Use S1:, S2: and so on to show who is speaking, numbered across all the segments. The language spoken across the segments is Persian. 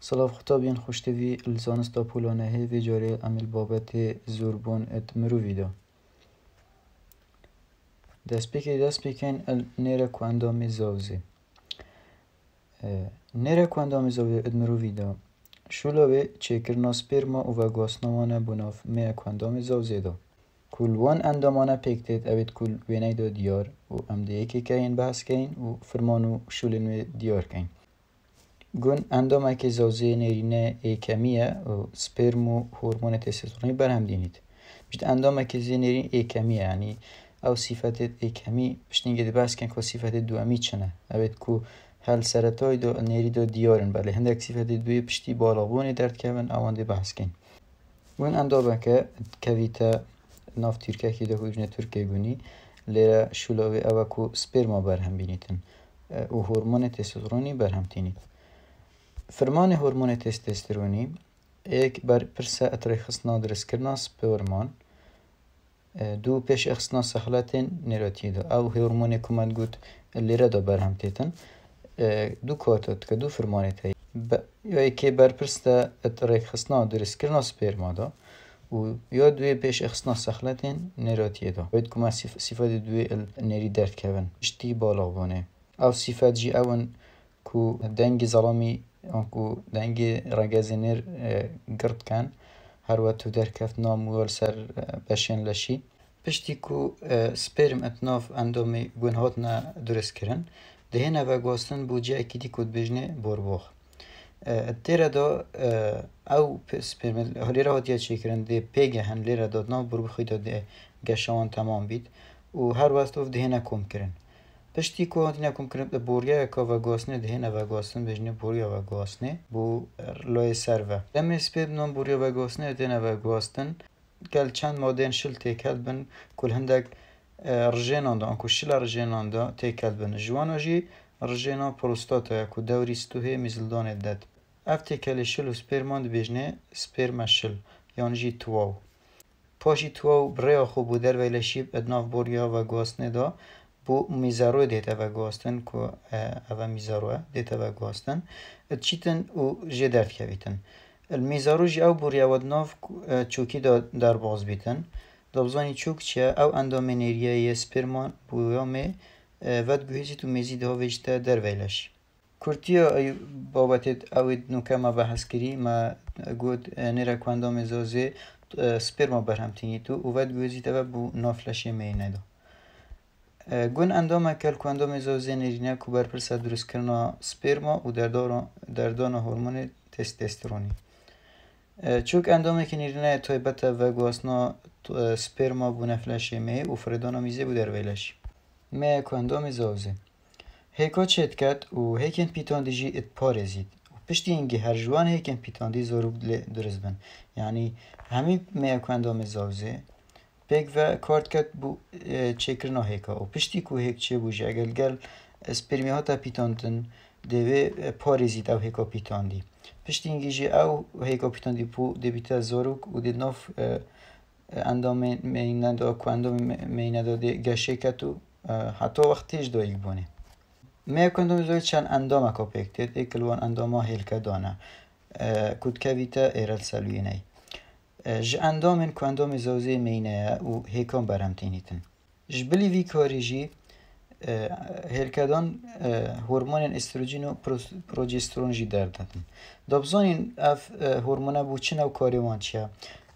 S1: سلاف خطابین خوشتوی لزانستا پولانه هی جاره عمل بابت زوربون ات مروویدا. دست بکن نیره که اندام زاوزه. نیره که اندام زاوزه ات مروویدا. شلوه چکرنا سپرما و گاسنوانه بناف میه که اندام زاوزه دا. کل وان اندامانه پکتید اوید کل وینای دا دیار و امده یکی که این بحث کن و فرمانو شلنوی دیار کن. گون اندامه که زاوزه نیرینه ایکمیه و سپرم و هورمون تستوسترونی برهم دینید. بشت اندامه که زنیرین ایکمیه یعنی او صفت ایکمی بشتینگه دی بحث کن که صفت دومی چنه. اوید که هل سرطای دا نیری دا دیارن بله هندک صفت دوی پشتی بالاغونی درد کهون اوان دی بحث کن. گون اندامه که کویتا ناف ترکیه که دا خویجنه ترکیه گونی لیره شلوه اوه که سپرما برهم بینیدن و هورمون تستوسترونی برهم تینید. فرمان هورمون تستوسترونی یک بر پرسه اترخصنا درست کرنا سپرمان دو پیش اخصنا سخلاتین نیراتی دا او هورمون کمند گود لیره دا برهم تیتن دو کارتات که دو فرمانه تایی یا یکی بر پرسه اترخصنا درست کرنا سپرما دا و یا دوی پیش اخصنا سخلاتین نیراتی دا باید کما صفت دوی نیری درد کهون اشتی بالا بانه او صفت جی اون که دنگ ظلامی آنکو دنگی رگزینر گرد کن هر وقت تو در کفت ناموال سر بشین لشی پشتی که سپرم اتناف اندامی گونهات نه درست کرن دهنه و گواستن بوجه اکیدی کد بجنه بارباخ تیره دا او سپرم لیره هاتیه چی کرن ده پیگه هن لیره داد ناف برو بخوی دا ده گشوان تمام بید و هر وقت اف دهنه کم کرن پشتی که هاتینا کم کرن بوریا که و گاسنه دهنه و گاستن بجنه بوریا و گاسنه بو لای سر و دم سپرم نام بوریا و گاسنه دهنه و گاستن کل چند مادین شل تکل بن کل هندک رجینان دا انکو شل رجینان دا تکل بن جوانا جی رجینا پروستاتا یکو دوری ستوه میزلدان داد اف تکل شل و سپرمان بجنه سپرم شل یعنی جی تواو پاشی تواو برای خو بودر ویلشیب ادناف بوریا و گاسنه دا بو میزارو دیتا و گاستن که اوه میزاروه دیتا و گاستن چیتن و جه درد کویتن المیزارو جی او بوریا ودناف چوکی در باز بیتن دابزانی چوک چیه او اندامنیریه یه سپرمان بویامه ود گوهیزی تو میزی ده ویجتا در ویلش کرتیا ای بابتت اوید نوکه ما بحث کری ما گود نیره که اندام زازه سپرما برهم تینی تو و ود گوهیزی تا بو نافلشه مینه دو گون اندام کل که اندام زازه نیرینه که بر پرسه درست کرنا سپرما و دردان هورمون تستوسترونی چوک اندامه که نیرینه تایبت و گواسنا سپرما بو نفلشه می و فردانا میزه بو در ویلش می که اندام زازه هیکا چید کد و هیکن پیتاندی جی ات پارزید و پشتی اینگه هر جوان هیکن پیتاندی زاروب درست بن یعنی همی می که اندام زازه پیک و کارت کد بو چکرنا هیکا و پشتی که هیک چه بوجه اگر گل سپرمی ها تا پیتاندن دوی پارزید او هیکا پیتاندی پشتی اینگه جی او هیکا پیتاندی پو دیبیتا زاروک و دی ناف اندام مینه دا که اندام مینه دا دی گشه کتو حتی وقتیش دا ایک بونه می کندم زوید چند اندام اکا پیکتید ایکلوان اندام ها هلکه دانه کود کویتا ایرل سلوینه ج اندامن که اندام زوزه مینه و هیکان برهم تینیتن ج بلی وی کاری جی هلکدان هورمون استروژن و پروژسترون جی دردن دابزانین اف هورمونه بوچنه و کاری وان چیه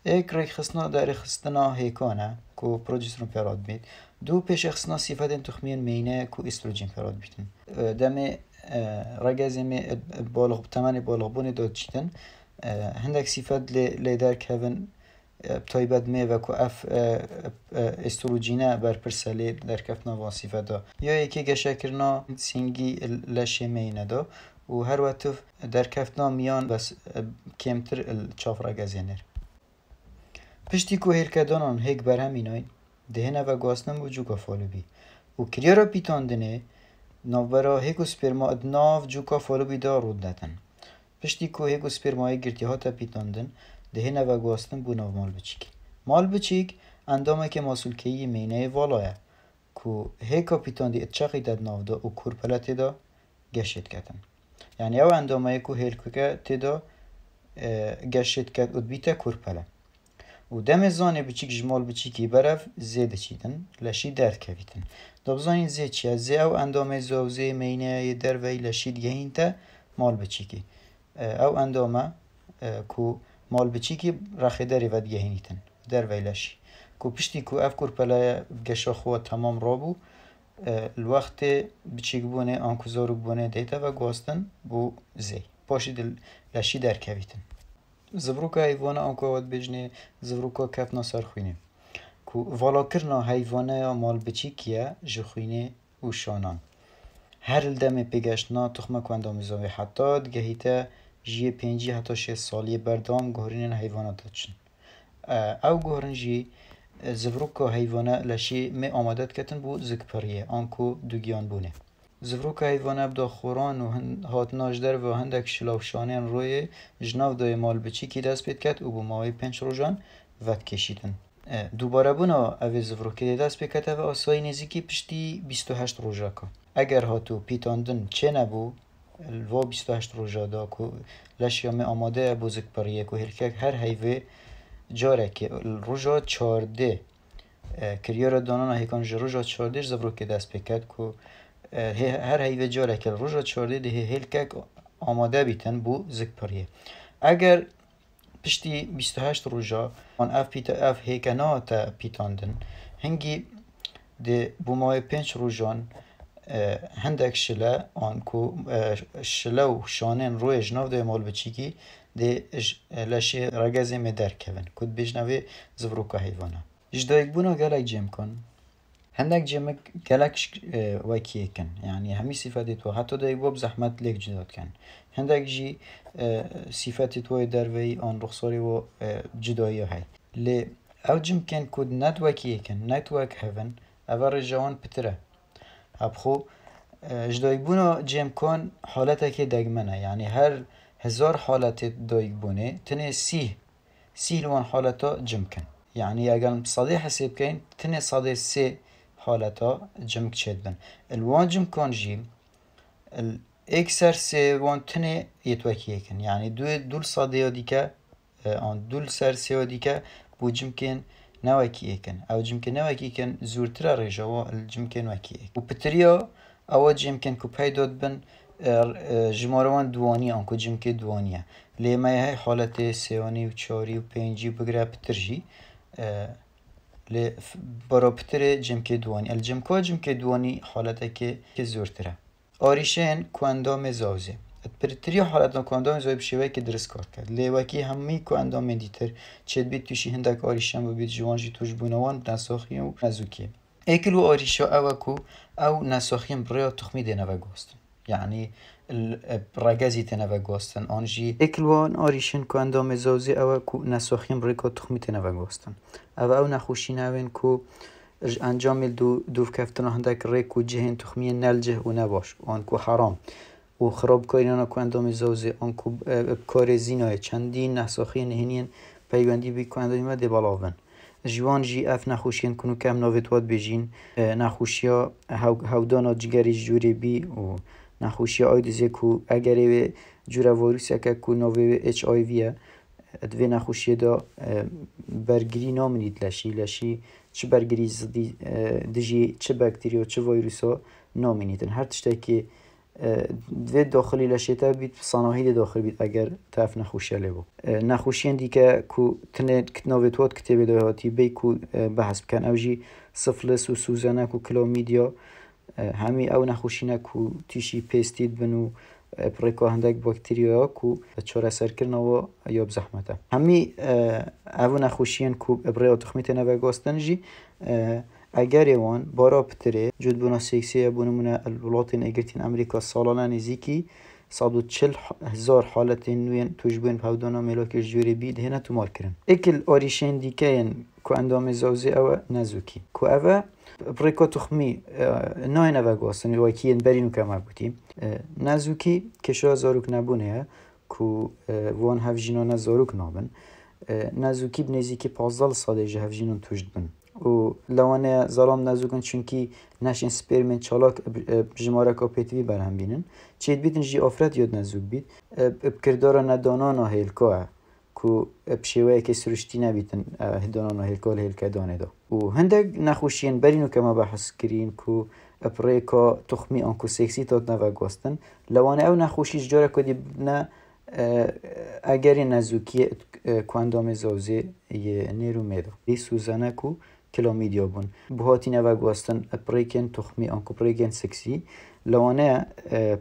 S1: ایک ریخستنا در ریخستنا هیکانه که پروژسترون پیراد بید دو پیش اخصنا صفت تخمین مینه که استروژن پیراد بیتن دم رگزی می بالغ تمام بالغ بونی داد چیتن هندک صفت لیدر کهون تایبت می و که اف استروژینه بر پرسلی در کفتنا واسیفه دا یا یکی گشه کرنا سینگی لشه مینه دا و هر وقت در کفتنا میان بس کمتر چاف رگزینر پشتی که هرکدانان هیک برهم اینای دهنه و گواستن و جوکا فالو بی و کریا را پیتاندنه نوبرا هیکو سپرما ادناف جوکا فالو بی دا رود دادن پشتی که هیکو سپرمای گرتی ها تا پیتاندن دهنه و گواستن بو ناو مال بچیک اندامه که مسئول کهی مینه والایه که هیکا پیتاندی اتچاقی داد ناو دا و کورپلت دا گشت کتن يعني او اندامه کو هلکوکه تدا گشت کد اد بیتا کورپله و دم زانه بچیک جمال بچیکی برف زیده چیدن لشی درد کویتن دبزانین زی چیه زی او اندامه زوزه مینه در وی لشید گهین تا مال بچیکی او اندامه کو مال بچیکی رخی داری ود گهینیتن در وی لشی کو پشتی کو اف کورپله گشا خوا تمام رابو الوقت بچیک بونه آنکو زاروک بونه دیتا و گواستن بو زی پاشی دل لشی در کویتن زبروکا حیوانه آنکو آواد بجنه زبروکا کپنا سر خوینه کو والا کرنا حیوانه یا مال بچیکیه جخوینه و شانان هر الدم پیگشتنا تخمه کندام زاوی حتی دگهیته جیه 5 حتی 6 سالی بردام گهرین حیوانات دادشن او گهرن جی زبروکا حیوانه لشی می آمادت کتن بو زکپریه آنکو دوگیان بونه زبروک حیوانه بدا خوران و هات ناجدر و هندک شلاوشانین روی جناو دای مال بچی که دست پید کت و بو ماوی 5 روزان ود کشیدن دوباره بنا اوی زبروکی دست پید کت و آسایی نزیکی پشتی 28 روزا که اگر هاتو پیتاندن چه نبو الوا 28 روزا دا که لشیام آماده بو زکپریه که هلکک هر حیوه جاره که روزا 14 کریار دانان هیکان روزا 14 زبروکی دست پید کت که هر حیوه جاره که روزا 14 ده هلکک آماده بیتن بو زکپریه اگر پشتی 28 روزا آن اف هیکنا تا پیتاندن هنگی ده بو ماه 5 روزان هندک شله آن کو شله و شانن روی جناو ده مال بچیکی ده لشی رگزه می در کون کد بجنوی زبروکا حیوانه جدایک بونا گلک جم کن هندك جمك گلکش وكيه كان يعني همي صفاتي تو حتى دا يبوب زحمت ليك جداد كان هندك جي صفاتي تو دروي ان رخصاري و جدايا هاي لي او جم كان كود نت وكيه كان نتورك هيفن اول جوان بتره ابخو جدايك بونا جم كان حالتك دگمنه يعني هر 1000 حالت دايك بونه تنه سي لوان حالتا جم كان يعني اگر صدي حساب كان تنه صدي سي حالتا جمع شد بن الوان جمع کن جیم اکثر سه وان تنه یتوکیه کن يعني دول صادیا دیکه آن دول سر سه دیکه بو جمع کن نوکیه کن او جمع کن نوکیه کن زورتر رجوا الجمع کن وکیه و پتریا او جمع کن کو پیداد بن جماروان دوانی آن کو جمع کن دوانیه لیمه های حالت سیانی و چاری و پنجی بگره پترجی ل برابطر جمع دوانی جمع دوانی حالته که زورتره آریشن کواندام زاوزه پرتری حالت کواندام زاوزه بشوی که درست کار کرد لیواکی همی کواندام دیتر چه بیت توشی هندک آریشن و بیت جوانجی توش بونوان نساخی و نزوکی ایکل و آریشا اوکو او نساخیم برای تخمی دینه و گوستن يعني الرجازي تنافع جوستن آنجي إكلوان آريشن كو اندام زوزي أو كو نساخيم ريكو تخمي تنافع جوستن أو نخوشين أوين كو انجام دوف كفتن هندك ريكو جهين تخمي نلجه ونباش وان كو حرام و خراب كاينانا كو اندام زوزي آن كو بكار زيناي چندين نساخي نهينين پيواندي بي كو اندام ما دي بالاون جوان جي اف نخوشين كنو كم ناويتوات بيجين نخوشيا هودانا جگري جوري بي و نخوشی آیدزی کو اگر جورا ویروسی که کو نوی اچ آی ویه دوی نخوشی دا برگری نامنید لشی چه برگری زدی دجی چه باکتریا چه ویروسا نامنیدن هر تشتی که دوی داخلی لشی تا بید صناعی داخل بید اگر طرف نخوشی لبو نخوشی اندی که کو تنه نویتوات کتابی دهاتی بی کو بحث بکن اوجی سفلس و سوزنه کو کلامیدیا همی او نخوشینه کو تیشی پیستید بنو پریکا هندک باکتریا کو چاره سر کرنا و یا بزحمته همی او نخوشین کو برای تخمیت نوگاستن جی اگر یوان بارا پتره جد بنا سیکسی بونمونه الولاتین اگرتین امریکا سالانه نزیکی 140,000 حالت نوین توجبین پودانا ملاک جوری بید هنه تومار کرن اکل آریشین دیکه کو اندام زوزی او نزوکی کو او بريكو تخمي ناي نوگاستن واكين برينو كما بوتي نزوكي كشا زاروك نبونه كو وان هفجينو نزاروك نابن نزوكي بنزيكي 15 ساله هفجينو توجد بن و لوانه ظلام نزوکن چونکی نشین سپرمن چالاک جماره کپیتوی برهم بینن چید بیتن جی آفرت یاد نزوک بید بکردارا ندانانا هیلکاه کو بشیوه که سرشتی نبیتن هدانانا هیلکاه هیلکه دانه دا و هندگ نخوشین برینو که ما بحث کرین کو اپریکا تخمی آنکو سکسی تاد نوگاستن لوانه او نخوشیش جاره کدی نه اگر نزوکی کواندام زوزه یه نیرو میدا لی سوزانه کو کلامیدیا بون بهاتی نوگاستن اپریکن تخمی آنکو پریکن سکسی لوانه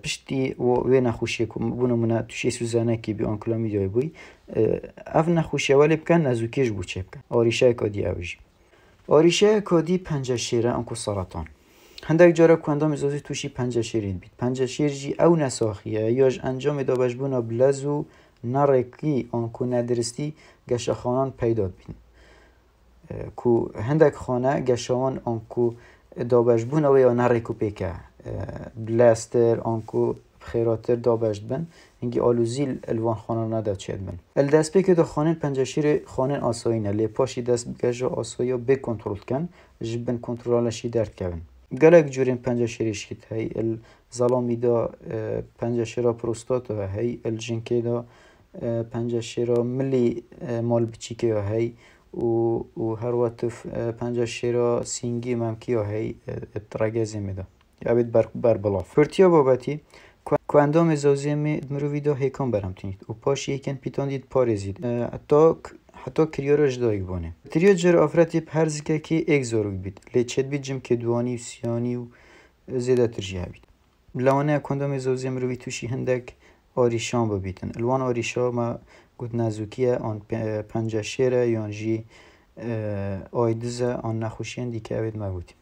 S1: پشتی و نخوشی کو بونو منا توشی سوزانه کی بی آن کلامیدیا بوی اف نخوشی ولی بکن نزوکیش بو چه بکن آریشه کدی اوجی آریشه کدی پنجه شیره آنکو سرطان هندک جاره کواندام زوزی توشی پنجه شیرین بید پنجه شیر جی او نساخیه یاج انجام دابش بونا بلزو نرکی آنکو ندرستی گشخانان پیداد بین کو هندک خانه گشوان آنکو دابش بونا و یا نرکو پیکه بلاستر آنکو خیراتر دابشت بن اینگی آلوزیل الوان خانه نداد چید بن الدست بی که دا خانه پنجه شیر خانه آسایینه لی پاشی دست بگجا آسایی بی کنترول کن جبن کنترولشی درد کن گلک جورین پنجه شیرش کت هی الظلامی دا پنجه شیرا پروستات و هی الجنکی دا پنجه شیرا ملی مال بچیکی و هی و هر وقت پنجه شیرا سینگی ممکی و هی ترگزی میدا یابید بر بلاف فرتیا بابتی کواندام زوزی می مروی دا هیکان برم تینید و پاشی هیکن پیتان دید پارزید حتی کریارش دایگ بانه تریو جر آفرتی پرز که ایک زاروگ بید لی چید بید جم که دوانی و سیانی و زیده ترجیح بید لوانه کواندام زوزی مروی توشی هندک آریشان ببیتن الوان آریشا ما گود نزوکیه آن پنجه شیره یان جی آیدزه آن نخوشین دیگه اوید مگوتی